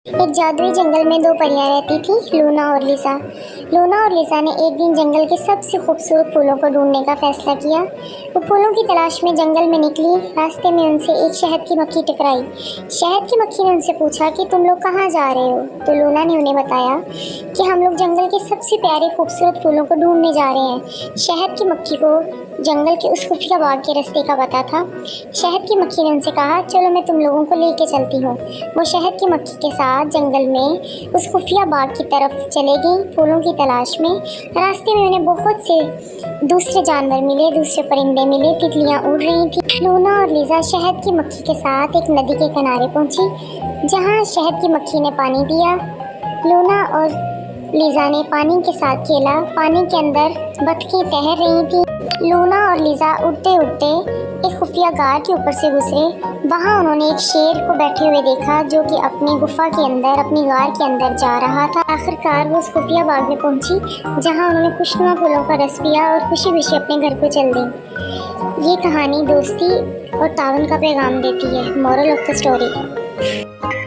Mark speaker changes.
Speaker 1: एक जादुई जंगल में दो परियां रहती थी, लूना और लिसा। लूना और लिसा ने एक दिन जंगल के सबसे खूबसूरत फूलों को ढूंढने का फैसला किया। वो फूलों की तलाश में जंगल में निकली। रास्ते में उनसे एक शहद की मक्खी टकराई। शहद की मक्खी ने उनसे पूछा कि तुम लोग कहाँ जा रहे हो? तो लूना ने उन्हें बताया कि हम लोग जंगल के सबसे प्यारे खूबसूरत फूलों को ढूंढने जा रहे हैं। शहद की मक्खी को जंगल के उस खुफिया बाग के रास्ते का पता था। शहद की मक्खी ने उनसे कहा, चलो मैं तुम लोगों को लेके चलती हूँ। वो शहद की मक्खी के साथ जंगल में उस खुफिया बाग की तरफ चले गई फूलों की तलाश में। रास्ते में उन्हें बहुत से दूसरे जानवर मिले, दूसरे परिंदे मिले, तितलियां उड़ रही थी। लूना और लिसा शहद की मक्खी के साथ एक नदी के किनारे पहुंची, जहां शहद की मक्खी ने पानी पिया। लूना और लिसा ने पानी के साथ खेला। पानी के अंदर बतखें तैर रही थी। लूना और लिसा उड़ते उड़ते एक खुफिया गार के ऊपर से गुजरे। वहाँ उन्होंने एक शेर को बैठे हुए देखा, जो कि अपनी गुफा के अंदर, अपनी गार के अंदर जा रहा था। आखिरकार वो उस खुफिया बाग में पहुंची, जहाँ उन्होंने खुशनुमा फूलों का रस पिया और खुशी खुशी अपने घर को चल दी। ये कहानी दोस्ती और तावन का पैगाम देती है। Moral of the story.